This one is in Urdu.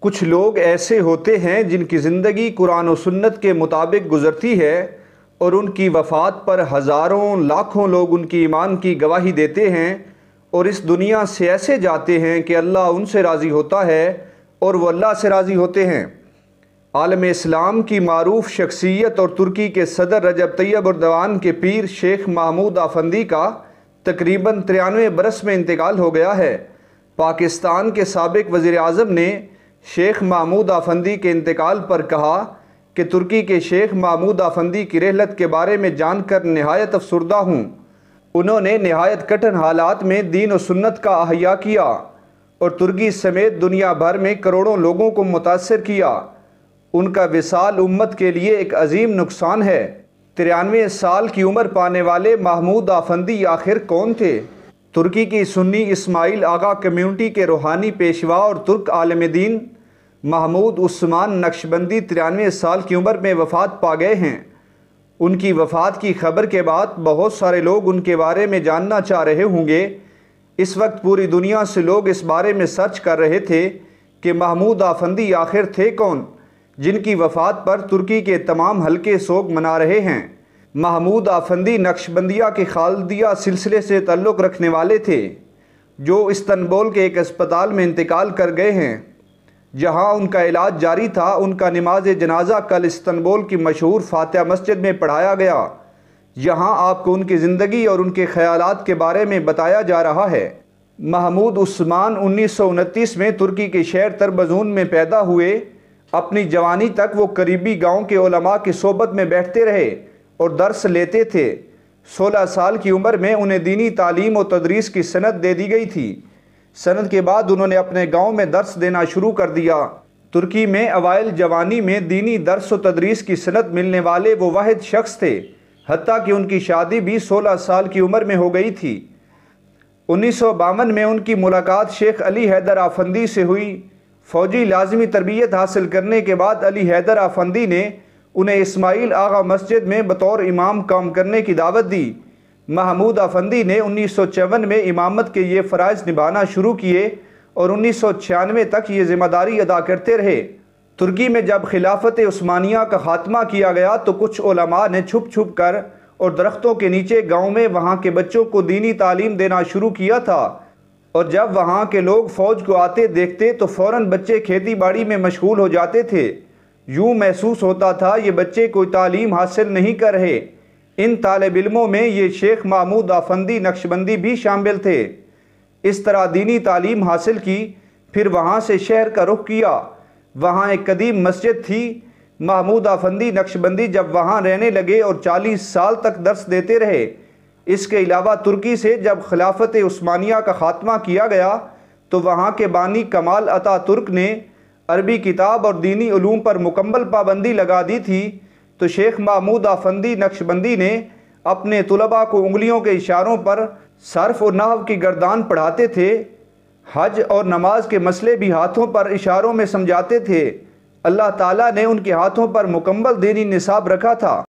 کچھ لوگ ایسے ہوتے ہیں جن کی زندگی قرآن و سنت کے مطابق گزرتی ہے اور ان کی وفات پر ہزاروں لاکھوں لوگ ان کی ایمان کی گواہی دیتے ہیں اور اس دنیا سے ایسے جاتے ہیں کہ اللہ ان سے راضی ہوتا ہے اور وہ اللہ سے راضی ہوتے ہیں۔ عالم اسلام کی معروف شخصیت اور ترکی کے صدر رجب طیب اردوان کے پیر شیخ محمود آفندی کا تقریباً 93 برس میں انتقال ہو گیا ہے۔ پاکستان کے سابق وزیر اعظم نے شیخ محمود آفندی کے انتقال پر کہا کہ ترکی کے شیخ محمود آفندی کی رحلت کے بارے میں جان کر نہایت افسردہ ہوں۔ انہوں نے نہایت کٹھن حالات میں دین و سنت کا احیا کیا اور ترکی سمیت دنیا بھر میں کروڑوں لوگوں کو متاثر کیا۔ ان کا وصال امت کے لیے ایک عظیم نقصان ہے۔ 93 سال کی عمر پانے والے محمود آفندی آخر کون تھے؟ ترکی کی سنی اسماعیل آغا کمیونٹی کے روحانی پیشوا اور ترک عالم دین محمود عثمان نقشبندی 93 سال کی عمر میں وفات پا گئے ہیں۔ ان کی وفات کی خبر کے بعد بہت سارے لوگ ان کے بارے میں جاننا چاہ رہے ہوں گے۔ اس وقت پوری دنیا سے لوگ اس بارے میں سرچ کر رہے تھے کہ محمود آفندی آخر تھے کون، جن کی وفات پر ترکی کے تمام حلقے سوگ منا رہے ہیں۔ محمود آفندی نقشبندیہ کے خالدیہ سلسلے سے تعلق رکھنے والے تھے، جو استنبول کے ایک اسپتال میں انتقال کر گئے ہیں۔ جہاں ان کا علاج جاری تھا، ان کا نماز جنازہ کل استنبول کی مشہور فاتحہ مسجد میں پڑھایا گیا۔ یہاں آپ کو ان کی زندگی اور ان کے خیالات کے بارے میں بتایا جا رہا ہے۔ محمود عثمان 1929 میں ترکی کے شہر تربزون میں پیدا ہوئے۔ اپنی جوانی تک وہ قریبی گاؤں کے علماء کی صحبت میں بیٹھتے رہے اور درس لیتے تھے۔ 16 سال کی عمر میں انہیں دینی تعلیم و تدریس کی سند دے دی گئی تھی۔ سند کے بعد انہوں نے اپنے گاؤں میں درس دینا شروع کر دیا۔ ترکی میں اوائل جوانی میں دینی درس و تدریس کی سند ملنے والے وہ واحد شخص تھے، حتیٰ کہ ان کی شادی بھی 16 سال کی عمر میں ہو گئی تھی۔ 1952 میں ان کی ملاقات شیخ علی حیدر آفندی سے ہوئی۔ فوجی لازمی تربیت حاصل کرنے کے بعد علی حیدر آفندی نے انہیں اسماعیل آغا مسجد میں بطور امام کام کرنے کی دعوت دی۔ محمود آفندی نے 1954 میں امامت کے یہ فرائض نبھانا شروع کیے اور 1996 تک یہ ذمہ داری ادا کرتے رہے۔ ترکی میں جب خلافت عثمانیہ کا خاتمہ کیا گیا تو کچھ علماء نے چھپ چھپ کر اور درختوں کے نیچے گاؤں میں وہاں کے بچوں کو دینی تعلیم دینا شروع کیا تھا، اور جب وہاں کے لوگ فوج کو آتے دیکھتے تو فوراً بچے کھیتی باڑی میں مشغول ہو جاتے تھے۔ یوں محسوس ہوتا تھا یہ بچے کوئی تعلیم حاصل نہیں کر رہے۔ ان طالب علموں میں یہ شیخ محمود آفندی نقشبندی بھی شامل تھے۔ اس طرح دینی تعلیم حاصل کی، پھر وہاں سے شہر کا رخ کیا۔ وہاں ایک قدیم مسجد تھی۔ محمود آفندی نقشبندی جب وہاں رہنے لگے اور 40 سال تک درس دیتے رہے۔ اس کے علاوہ ترکی سے جب خلافت عثمانیہ کا خاتمہ کیا گیا تو وہاں کے بانی کمال عطا ترک نے عربی کتاب اور دینی علوم پر مکمل پابندی لگا دی تھی، تو شیخ محمود آفندی نقشبندی نے اپنے طلباء کو انگلیوں کے اشاروں پر صرف اور نحو کی گردان پڑھاتے تھے۔ حج اور نماز کے مسئلے بھی ہاتھوں پر اشاروں میں سمجھاتے تھے۔ اللہ تعالیٰ نے ان کے ہاتھوں پر مکمل دینی نصاب رکھا تھا۔